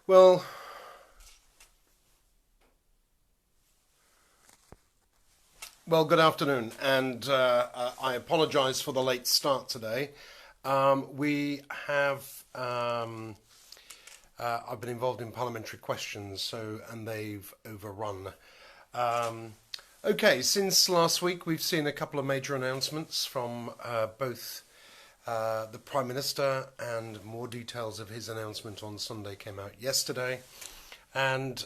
Well, good afternoon, and I apologise for the late start today. We have I've been involved in parliamentary questions, and they've overrun. Um, okay, since last week, we've seen a couple of major announcements from both the Prime Minister, and more details of his announcement on Sunday came out yesterday. And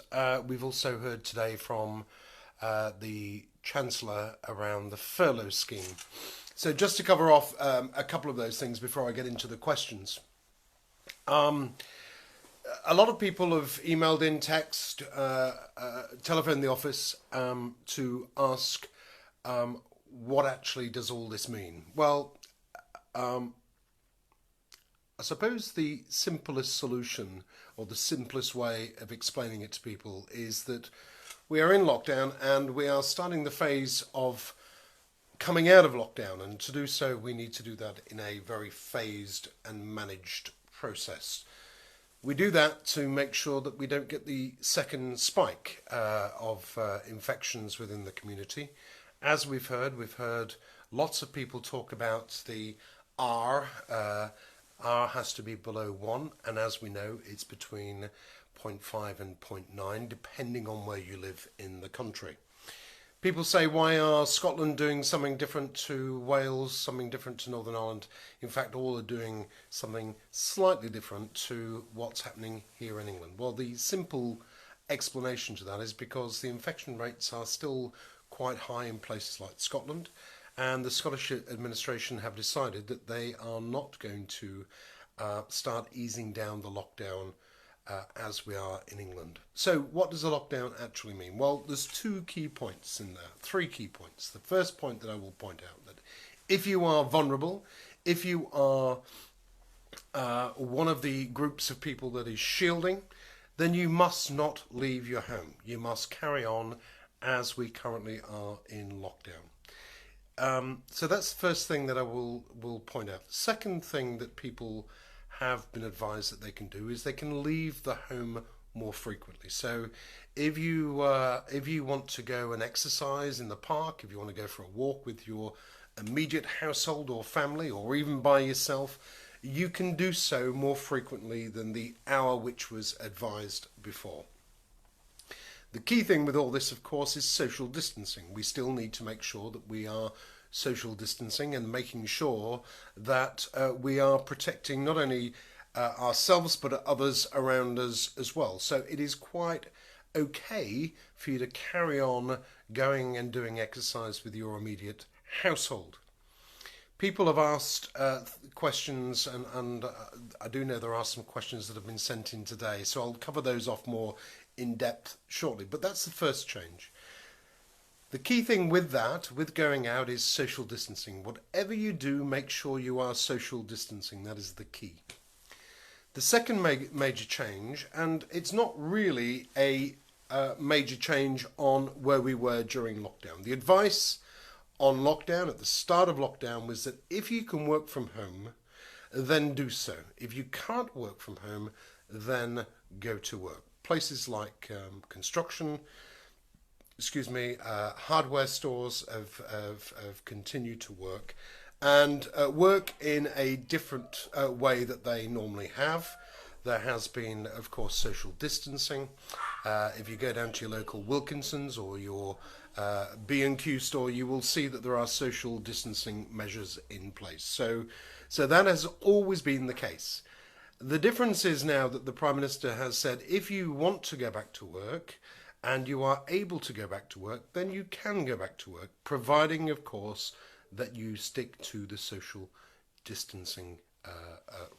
we've also heard today from the Chancellor around the furlough scheme. So just to cover off a couple of those things before I get into the questions. A lot of people have emailed in, text, telephoned the office to ask what actually does all this mean. Well, I suppose the simplest solution, or the simplest way of explaining it to people, is that we are in lockdown and we are starting the phase of coming out of lockdown, and to do so we need to do that in a very phased and managed process. We do that to make sure that we don't get the second spike of infections within the community. As we've heard lots of people talk about the R. R has to be below 1, and as we know, it's between 0.5 and 0.9, depending on where you live in the country. People say, why are Scotland doing something different to Wales, something different to Northern Ireland? In fact, all are doing something slightly different to what's happening here in England. Well, the simple explanation to that is because the infection rates are still quite high in places like Scotland, and the Scottish administration have decided that they are not going to start easing down the lockdown as we are in England. So what does a lockdown actually mean? Well, there's two key points in there, three key points. The first point that I will point out, that if you are vulnerable, if you are one of the groups of people that is shielding, then you must not leave your home. You must carry on as we currently are in lockdown. So that's the first thing that I will point out. The second thing that people have been advised that they can do is they can leave the home more frequently. So if you want to go and exercise in the park, if you want to go for a walk with your immediate household or family, or even by yourself, you can do so more frequently than the hour which was advised before. The key thing with all this, of course, is social distancing. We still need to make sure that we are social distancing and making sure that we are protecting not only ourselves but others around us as well. So it is quite okay for you to carry on going and doing exercise with your immediate household. People have asked questions, and I do know there are some questions that have been sent in today, so I'll cover those off more in depth shortly. But that's the first change. The key thing with that, with going out, is social distancing. Whatever you do, make sure you are social distancing. That is the key. The second major change, and it's not really a major change on where we were during lockdown. The advice on lockdown, at the start of lockdown, was that if you can work from home, then do so. If you can't work from home, then go to work. Places like construction, hardware stores have continued to work, and work in a different way that they normally have. There has been, of course, social distancing. If you go down to your local Wilkinson's or your B&Q store, you will see that there are social distancing measures in place. So that has always been the case. The difference is now that the Prime Minister has said, if you want to go back to work, and you are able to go back to work, then you can go back to work, providing, of course, that you stick to the social distancing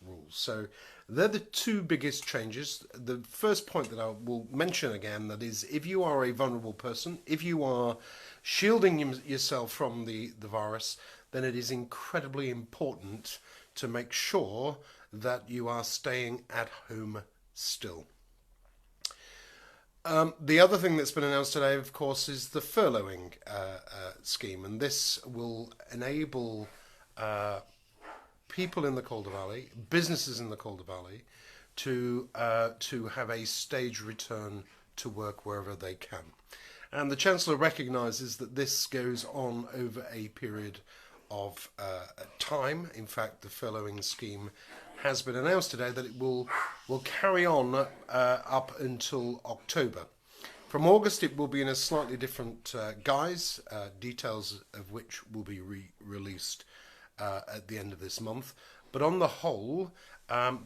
rules. So they're the two biggest changes. The first point that I will mention again, that is, if you are a vulnerable person, if you are shielding yourself from the virus, then it is incredibly important to make sure that you are staying at home still. The other thing that's been announced today, of course, is the furloughing scheme, and this will enable people in the Calder Valley, businesses in the Calder Valley, to have a staged return to work wherever they can. And the Chancellor recognises that this goes on over a period of time. In fact, the furloughing scheme has been announced today that it will carry on up until October. From August, it will be in a slightly different guise, details of which will be released at the end of this month. But on the whole,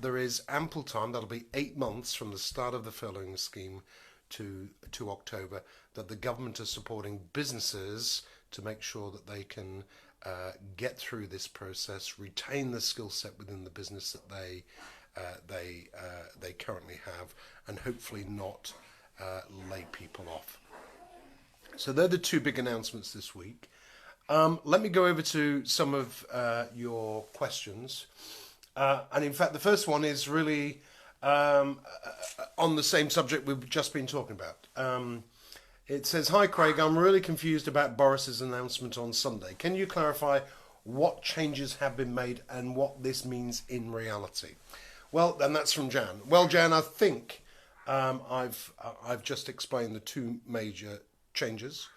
there is ample time. That'll be 8 months from the start of the furloughing scheme to October, that the government is supporting businesses to make sure that they can get through this process, retain the skill set within the business that they currently have, and hopefully not lay people off. So they're the two big announcements this week. Let me go over to some of your questions. And in fact, the first one is really on the same subject we've just been talking about. It says, "Hi Craig, I'm really confused about Boris's announcement on Sunday. Can you clarify what changes have been made and what this means in reality?" Well, and that's from Jan. Well, Jan, I think I've just explained the two major changes.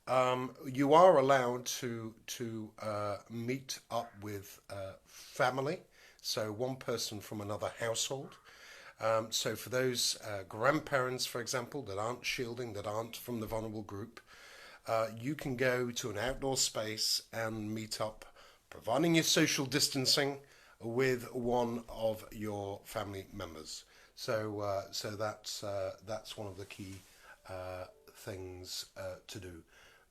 You are allowed to meet up with family, so one person from another household. So for those grandparents, for example, that aren't shielding, that aren't from the vulnerable group, you can go to an outdoor space and meet up, providing you're social distancing, with one of your family members. So that's one of the key things to do.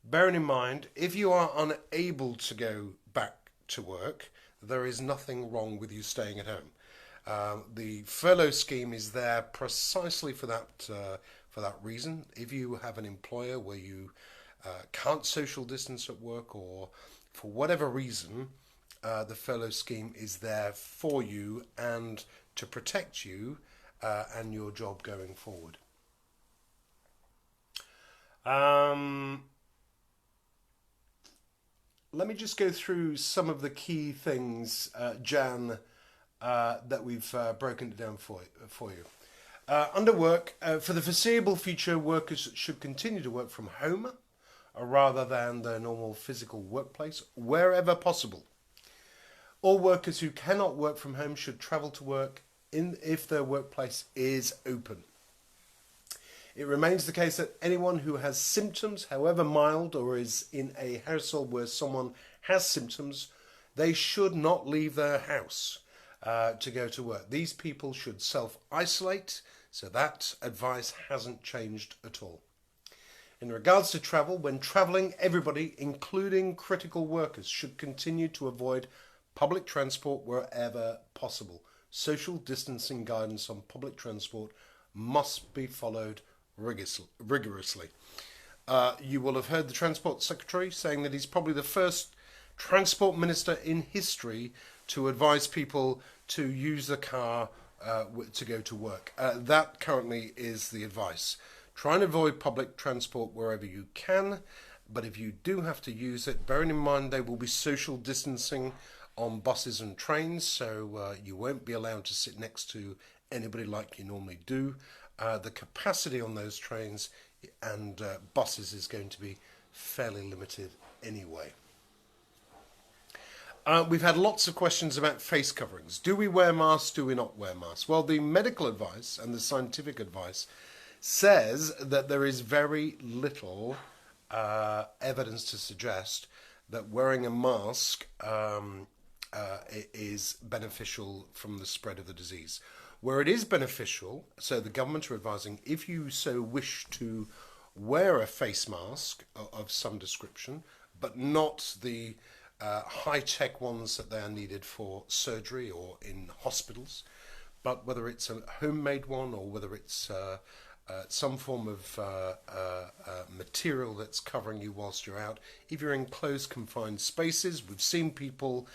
Bearing in mind, if you are unable to go back to work, there is nothing wrong with you staying at home. The furlough scheme is there precisely for that reason. If you have an employer where you can't social distance at work, or for whatever reason, the furlough scheme is there for you and to protect you and your job going forward. Let me just go through some of the key things, Jan, that we've broken it down for you. Under work, for the foreseeable future, workers should continue to work from home rather than their normal physical workplace, wherever possible. All workers who cannot work from home should travel to work if their workplace is open. It remains the case that anyone who has symptoms, however mild, or is in a household where someone has symptoms, they should not leave their house to go to work. These people should self-isolate, so that advice hasn't changed at all. In regards to travel, when travelling, everybody, including critical workers, should continue to avoid public transport wherever possible. Social distancing guidance on public transport must be followed rigorously. You will have heard the Transport Secretary saying that he's probably the first Transport Minister in history to advise people to use the car to go to work. That currently is the advice. Try and avoid public transport wherever you can, but if you do have to use it, bearing in mind there will be social distancing on buses and trains, so you won't be allowed to sit next to anybody like you normally do. The capacity on those trains and buses is going to be fairly limited anyway. We've had lots of questions about face coverings. Do we wear masks? Do we not wear masks? Well, the medical advice and the scientific advice says that there is very little evidence to suggest that wearing a mask is beneficial from the spread of the disease. Where it is beneficial, so the government are advising, if you so wish to wear a face mask of some description, but not the high-tech ones that they are needed for surgery or in hospitals, but whether it's a homemade one or whether it's some form of material that's covering you whilst you're out. If you're in closed, confined spaces, we've seen people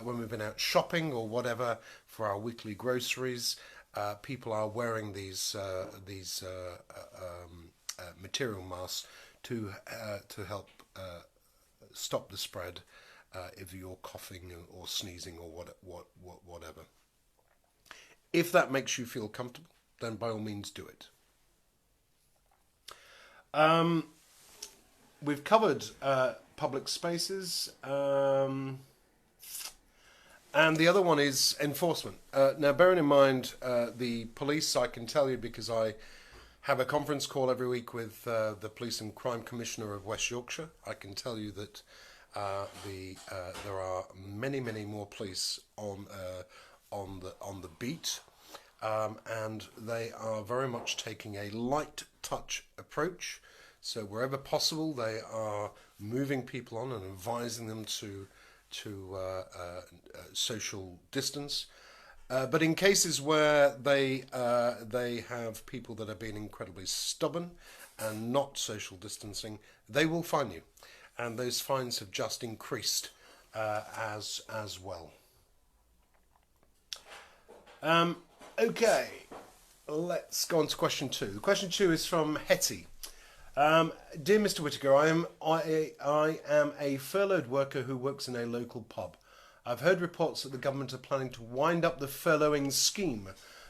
when we've been out shopping or whatever for our weekly groceries, people are wearing these material masks to help stop the spread if you're coughing or sneezing or whatever. If that makes you feel comfortable, then by all means do it. We've covered public spaces, and the other one is enforcement. Now, bearing in mind the police, I can tell you because I have a conference call every week with the Police and Crime Commissioner of West Yorkshire. I can tell you that there are many more police on the beat, and they are very much taking a light touch approach. So wherever possible, they are moving people on and advising them to social distance. But in cases where they have people that are being incredibly stubborn and not social distancing, they will fine you, and those fines have just increased as well. Okay, let's go on to question 2. Question 2 is from Hetty. Dear Mr. Whittaker, I am a furloughed worker who works in a local pub. I've heard reports that the government are planning to wind up the furloughing scheme,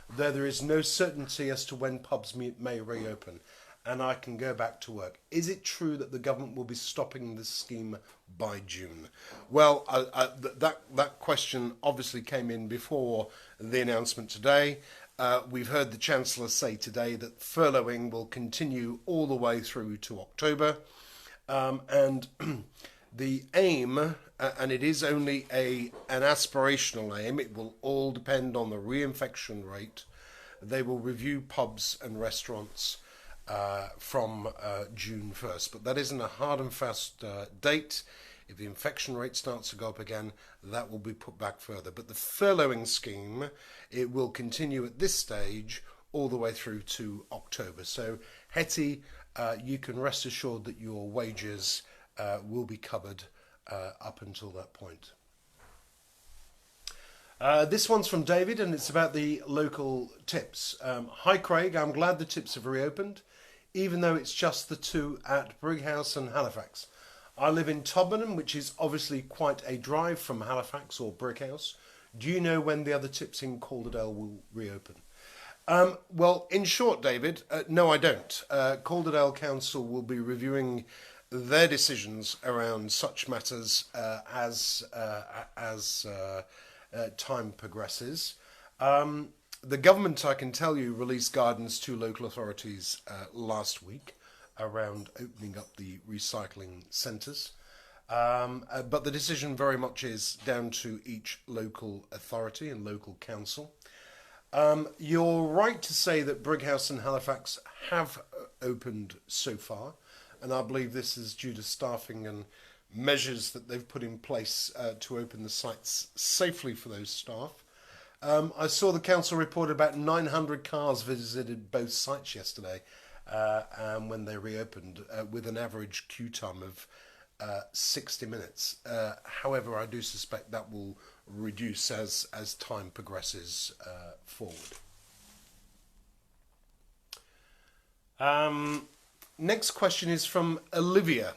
though there is no certainty as to when pubs may reopen and I can go back to work. Is it true that the government will be stopping this scheme by June? Well, that question obviously came in before the announcement today. We've heard the Chancellor say today that furloughing will continue all the way through to October, and the aim, and it is only an aspirational aim, it will all depend on the reinfection rate. They will review pubs and restaurants from June 1st, but that isn't a hard and fast date. If the infection rate starts to go up again, that will be put back further. But the furloughing scheme, it will continue at this stage all the way through to October. So, Hetty, you can rest assured that your wages will be covered up until that point. This one's from David, and it's about the local tips. Hi Craig, I'm glad the tips have reopened, even though it's just the 2 at Brighouse and Halifax. I live in Todmorden, which is obviously quite a drive from Halifax or Brighouse. Do you know when the other tips in Calder will reopen? Well, in short, David, no I don't. Calder Council will be reviewing their decisions around such matters as time progresses. The government, I can tell you, released guidance to local authorities last week around opening up the recycling centres. But the decision very much is down to each local authority and local council. You're right to say that Brighouse and Halifax have opened so far, and I believe this is due to staffing and measures that they've put in place to open the sites safely for those staff. I saw the council reported about 900 cars visited both sites yesterday when they reopened, with an average queue time of 60 minutes. However, I do suspect that will reduce as time progresses forward. Next question is from Olivia.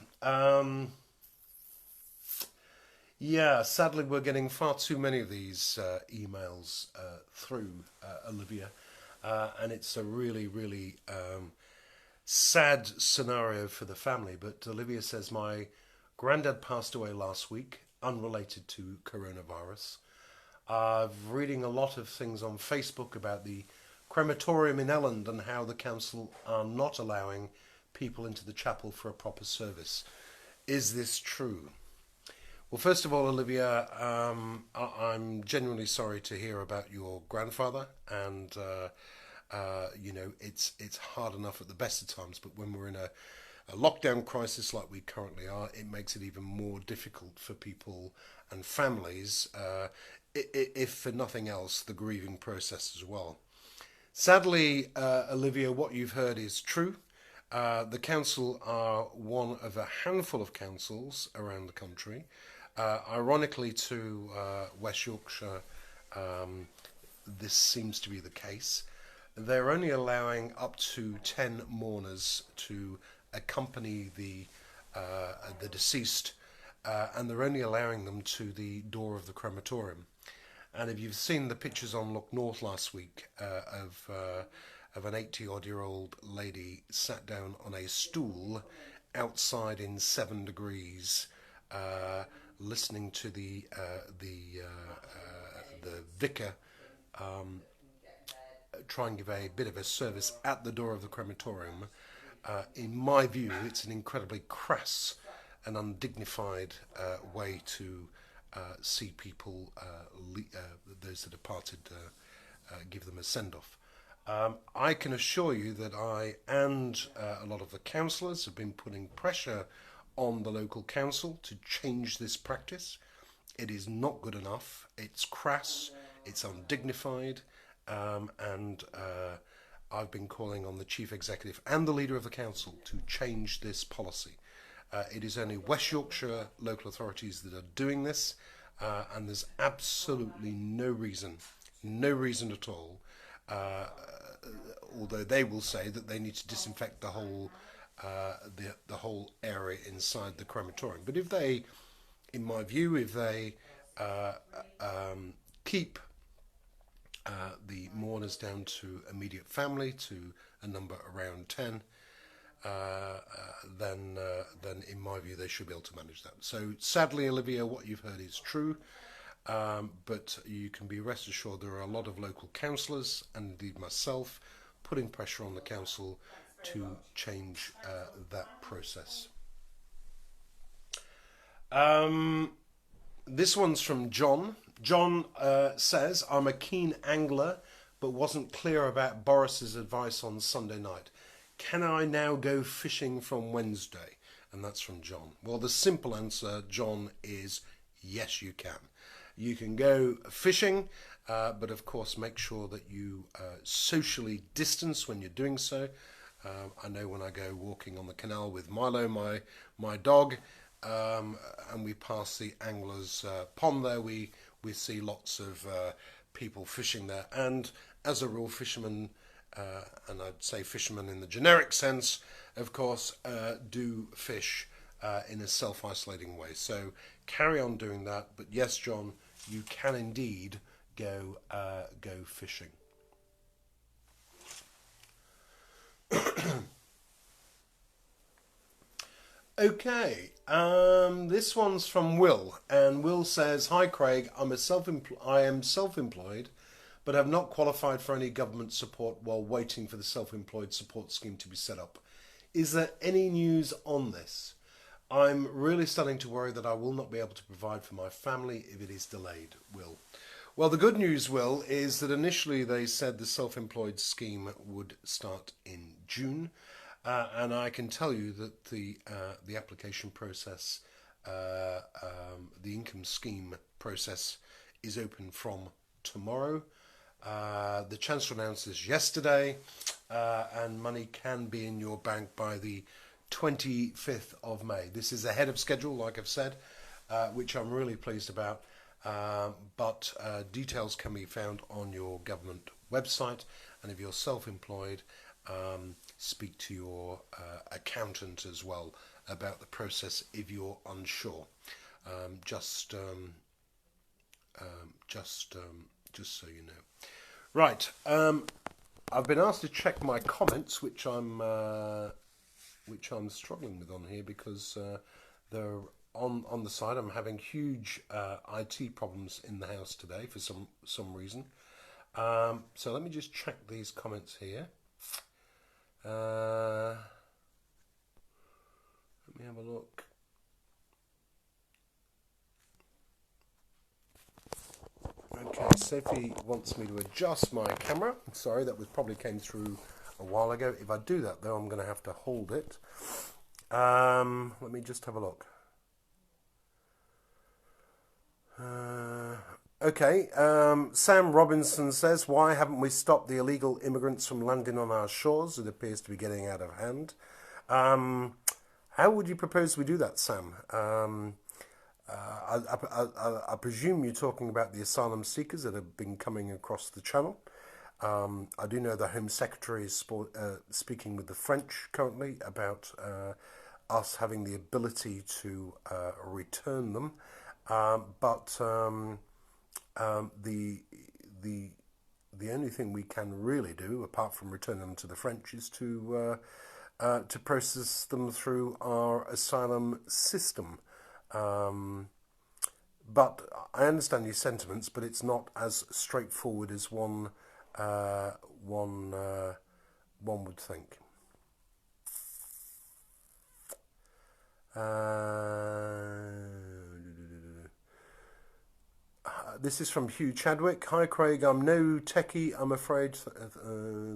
Yeah, sadly we're getting far too many of these emails through, Olivia, and it's a really sad scenario for the family. But Olivia says, my granddad passed away last week, unrelated to coronavirus. I'm reading a lot of things on Facebook about the Crematorium in Elland and how the council are not allowing people into the chapel for a proper service. Is this true? Well, first of all, Olivia, I'm genuinely sorry to hear about your grandfather, and it's hard enough at the best of times, but when we're in a lockdown crisis like we currently are, it makes it even more difficult for people and families, if for nothing else, the grieving process as well. Sadly, Olivia, what you've heard is true. The council are one of a handful of councils around the country. Ironically, to West Yorkshire, this seems to be the case. They're only allowing up to 10 mourners to accompany the deceased, and they're only allowing them to the door of the crematorium. And if you've seen the pictures on Look North last week of an 80-odd-year-old lady sat down on a stool outside in 7 degrees, listening to the vicar try and give a bit of a service at the door of the crematorium. In my view, it's an incredibly crass and undignified way to see people, those that departed, give them a send-off. I can assure you that I and a lot of the councillors have been putting pressure on the local council to change this practice. It is not good enough. It's crass, it's undignified, and I've been calling on the chief executive and the leader of the council to change this policy. It is only West Yorkshire local authorities that are doing this, and there's absolutely no reason at all, although they will say that they need to disinfect the whole area inside the crematorium. But if they, in my view, if they keep the mourners down to immediate family, to a number around 10, then in my view they should be able to manage that. So sadly, Olivia, what you've heard is true, but you can be rest assured there are a lot of local councillors, and indeed myself, putting pressure on the council to change that process. This one's from John. John says, I'm a keen angler, but wasn't clear about Boris's advice on Sunday night. Can I now go fishing from Wednesday? And that's from John. Well, the simple answer, John, is yes, you can. You can go fishing, but of course make sure that you socially distance when you're doing so. I know when I go walking on the canal with Milo, my dog, and we pass the angler's pond there, we see lots of people fishing there. And as a rule, fishermen, and I'd say fishermen in the generic sense, of course, do fish in a self-isolating way. So carry on doing that. But yes, John, you can indeed go fishing. Okay, this one's from Will, and Will says, "Hi Craig, I am self-employed, but have not qualified for any government support while waiting for the self-employed support scheme to be set up. Is there any news on this? I'm really starting to worry that I will not be able to provide for my family if it is delayed." Will. Well, the good news, Will, is that initially they said the self-employed scheme would start in June. And I can tell you that the application process, the income scheme process, is open from tomorrow. The Chancellor announced this yesterday, and money can be in your bank by the 25th of May. This is ahead of schedule, like I've said, which I'm really pleased about. But details can be found on your government website, and if you're self-employed, speak to your accountant as well about the process if you're unsure. Just so you know. Right. I've been asked to check my comments, which I'm struggling with on here because they're on the side. I'm having huge IT problems in the house today for some reason. So let me just check these comments here. Let me have a look. Okay, Sophie wants me to adjust my camera. Sorry, that probably came through a while ago. If I do that, though, I'm going to have to hold it. Let me just have a look. Okay, Sam Robinson says, why haven't we stopped the illegal immigrants from landing on our shores? It appears to be getting out of hand. How would you propose we do that, Sam? I presume you're talking about the asylum seekers that have been coming across the channel. I do know the Home Secretary is speaking with the French currently about us having the ability to return them. But the the the only thing we can really do, apart from return them to the French, is to process them through our asylum system. But I understand your sentiments, but it's not as straightforward as uh, one one would think. This is from Hugh Chadwick. Hi Craig, I'm no techie, I'm afraid.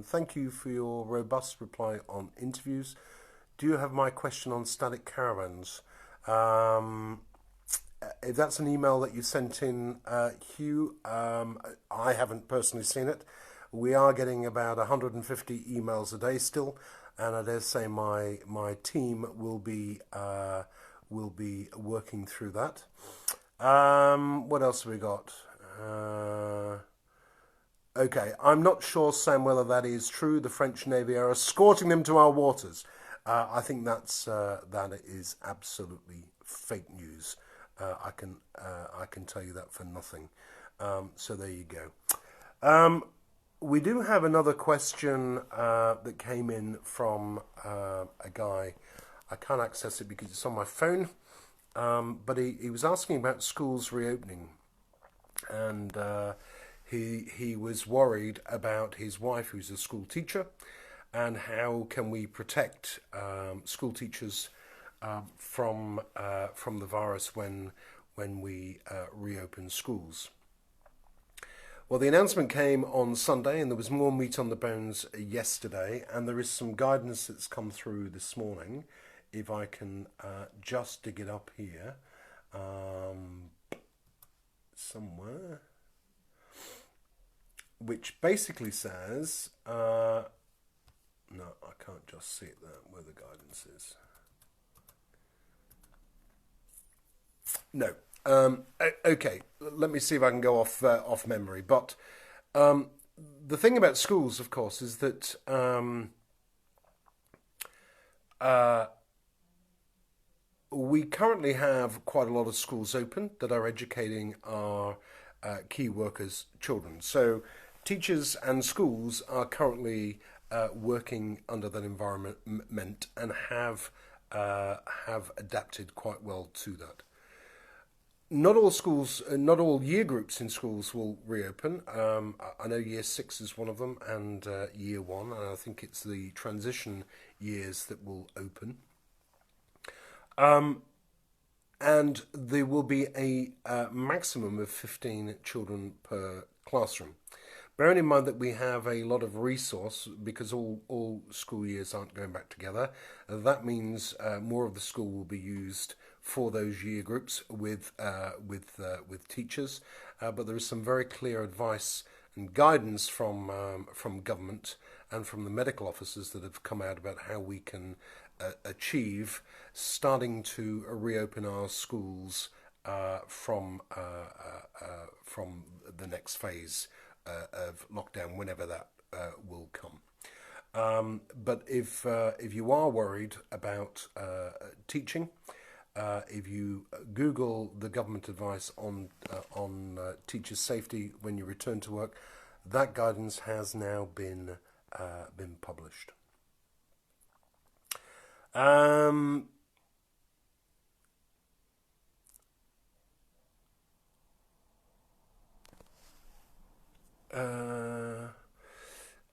Thank you for your robust reply on interviews. Do you have my question on static caravans? If that's an email that you sent in, Hugh, I haven't personally seen it. We are getting about 150 emails a day still, and I dare say my team will be working through that. What else have we got? Okay, I'm not sure, Sam, whether that is true. The French Navy are escorting them to our waters. I think that is absolutely fake news. I can tell you that for nothing. So there you go. We do have another question that came in from a guy. I can't access it because it's on my phone. But he was asking about schools reopening, and he was worried about his wife, who's a school teacher, and how can we protect school teachers from the virus when we reopen schools. Well, the announcement came on Sunday, and there was more meat on the bones yesterday, and there is some guidance that's come through this morning. If I can just dig it up here somewhere, which basically says, no, I can't just see it there, where the guidance is. No. Okay, let me see if I can go off memory. But the thing about schools, of course, is that we currently have quite a lot of schools open that are educating our key workers' children. So teachers and schools are currently working under that environment and have adapted quite well to that. Not all schools, not all year groups in schools will reopen. I know year 6 is one of them, and year 1, and I think it's the transition years that will open. And there will be a maximum of 15 children per classroom. Bearing in mind that we have a lot of resource, because all school years aren't going back together, that means more of the school will be used for those year groups with teachers. But there is some very clear advice and guidance from government and from the medical officers that have come out about how we can achieve starting to reopen our schools from the next phase of lockdown, whenever that will come. But if you are worried about teaching, if you Google the government advice on teachers' safety when you return to work, that guidance has now been published.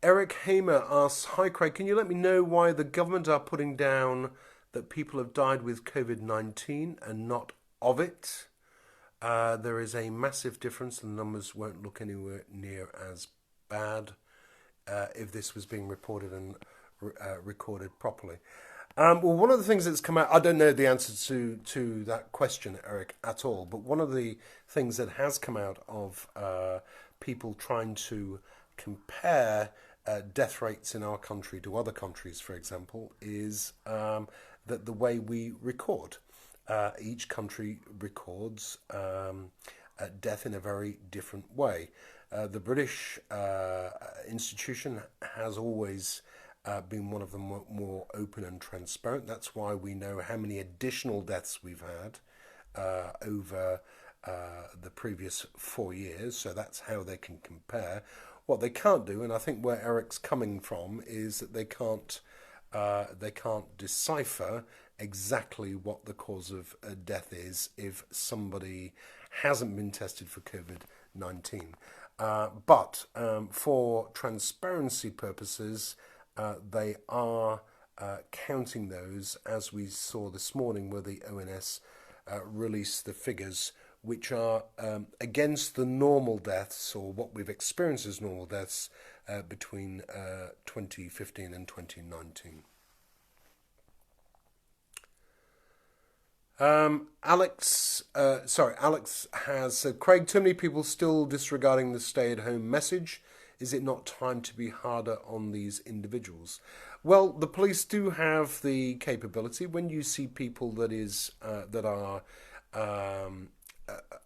Eric Hamer asks, "Hi Craig, can you let me know why the government are putting down that people have died with COVID-19 and not of it? There is a massive difference, and the numbers won't look anywhere near as bad if this was being reported and recorded properly." Well, one of the things that's come out, I don't know the answer to that question, Eric, at all, but one of the things that has come out of people trying to compare death rates in our country to other countries, for example, is that the way we record. Each country records death in a very different way. The British institution has always been one of the more open and transparent. That's why we know how many additional deaths we've had over the previous 4 years, so that's how they can compare. What they can't do, and I think where Eric's coming from, is that they can't decipher exactly what the cause of death is if somebody hasn't been tested for COVID-19. But for transparency purposes, they are counting those, as we saw this morning where the ONS released the figures, which are against the normal deaths, or what we've experienced as normal deaths, between 2015 and 2019. Alex has said, Craig, too many people still disregarding the stay-at-home message. Is it not time to be harder on these individuals? Well, the police do have the capability. When you see people that are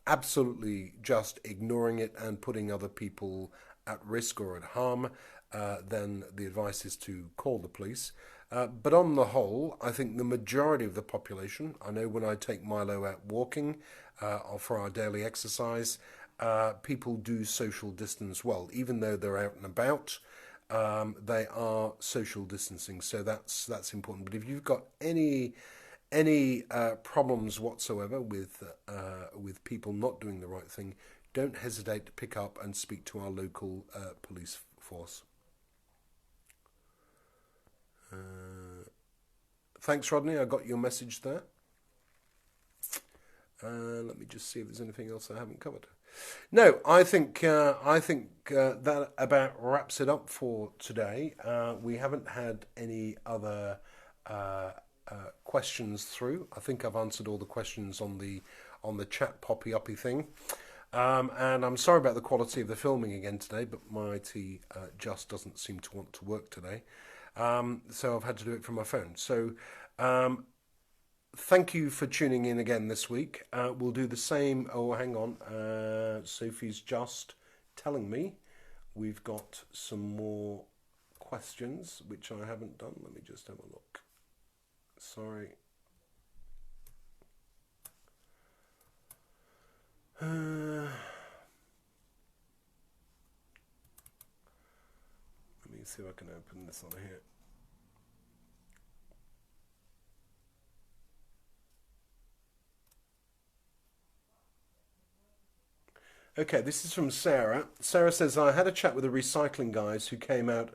absolutely just ignoring it and putting other people at risk or at harm, then the advice is to call the police. But on the whole, I think the majority of the population, I know when I take Milo out walking or for our daily exercise, people do social distance well. Even though they're out and about, they are social distancing, so that's important. But if you've got any problems whatsoever with people not doing the right thing, don't hesitate to pick up and speak to our local police force. Thanks, Rodney. I got your message there. Let me just see if there's anything else I haven't covered. No, I think that about wraps it up for today. We haven't had any other questions through. I think I've answered all the questions on the chat poppy-uppy thing. And I'm sorry about the quality of the filming again today, but my IT just doesn't seem to want to work today. So I've had to do it from my phone. So thank you for tuning in again this week. We'll do the same. Oh, hang on. Sophie's just telling me we've got some more questions, which I haven't done. Let me just have a look. Sorry. Let me see if I can open this on here. Okay, this is from Sarah. Sarah says, I had a chat with the recycling guys who came out,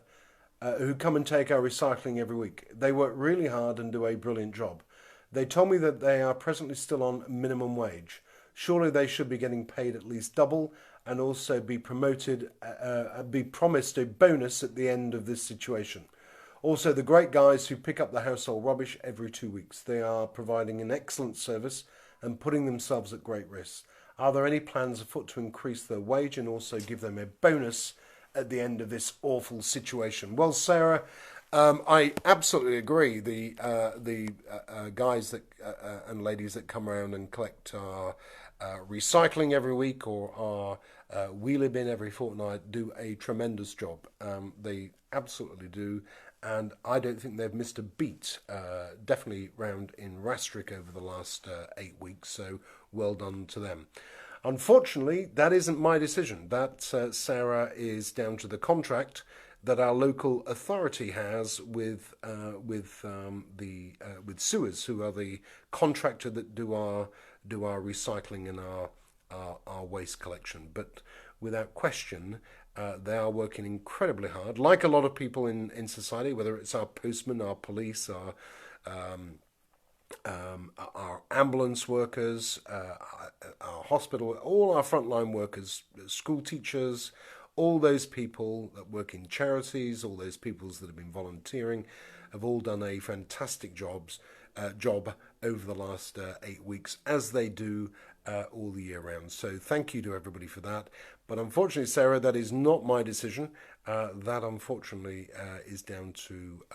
who come and take our recycling every week. They work really hard and do a brilliant job. They told me that they are presently still on minimum wage. Surely they should be getting paid at least double and also be promoted, be promised a bonus at the end of this situation. Also, the great guys who pick up the household rubbish every 2 weeks. They are providing an excellent service and putting themselves at great risk. Are there any plans afoot to increase their wage and also give them a bonus at the end of this awful situation? Well, Sarah, I absolutely agree. The guys that and ladies that come around and collect our recycling every week or our wheelie bin every fortnight do a tremendous job. They absolutely do. And I don't think they've missed a beat, definitely round in Rastrick over the last 8 weeks, so well done to them. Unfortunately, that isn't my decision. That, Sarah, is down to the contract that our local authority has with Sewers, who are the contractor that do our recycling and our waste collection. But without question, they are working incredibly hard, like a lot of people in society, whether it's our postmen, our police, our ambulance workers, our hospital, all our frontline workers, school teachers, all those people that work in charities, all those people that have been volunteering, have all done a fantastic job over the last 8 weeks, as they do all the year round. So thank you to everybody for that. But unfortunately, Sarah, that is not my decision. That unfortunately is down to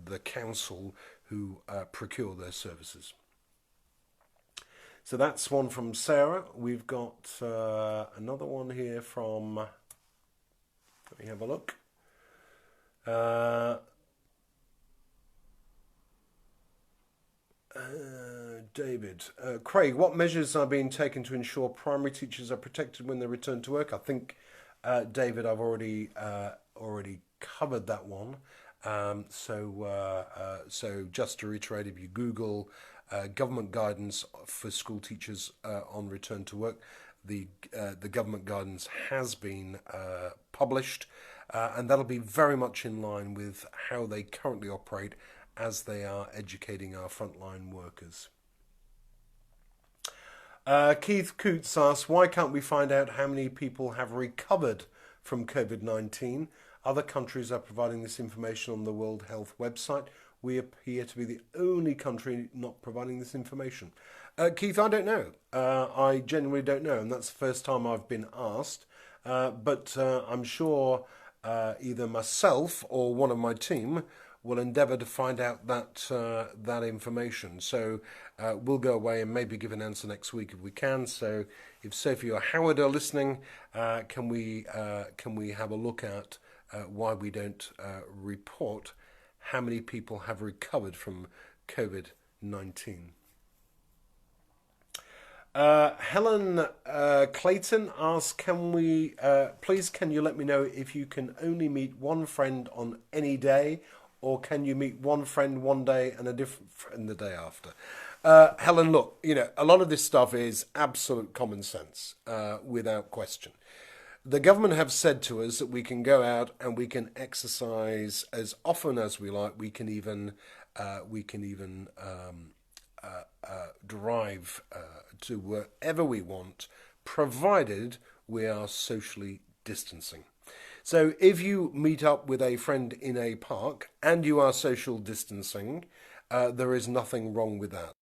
the council who procure their services. So that's one from Sarah. We've got another one here from, let me have a look. David. Craig, what measures are being taken to ensure primary teachers are protected when they return to work? I think, David, I've already covered that one. So just to reiterate, if you Google government guidance for school teachers on return to work, the government guidance has been published, and that'll be very much in line with how they currently operate as they are educating our frontline workers. Keith Coots asks, why can't we find out how many people have recovered from COVID-19? Other countries are providing this information on the World Health website. We appear to be the only country not providing this information. Keith, I don't know. I genuinely don't know, and that's the first time I've been asked. But I'm sure either myself or one of my team will endeavour to find out that information. So we'll go away and maybe give an answer next week if we can. So if Sophie or Howard are listening, can we have a look at why we don't report how many people have recovered from COVID-19? Helen Clayton asks, can you let me know if you can only meet one friend on any day, or can you meet one friend one day and a different friend the day after? Helen, look, a lot of this stuff is absolute common sense, without question. The government have said to us that we can go out and we can exercise as often as we like. We can even drive to wherever we want, provided we are socially distancing. So if you meet up with a friend in a park and you are social distancing, there is nothing wrong with that.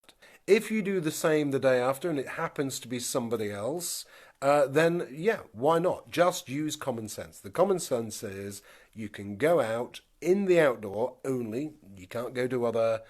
If you do the same the day after and it happens to be somebody else, then yeah, why not? Just use common sense. The common sense is you can go out in the outdoor only. You can't go to other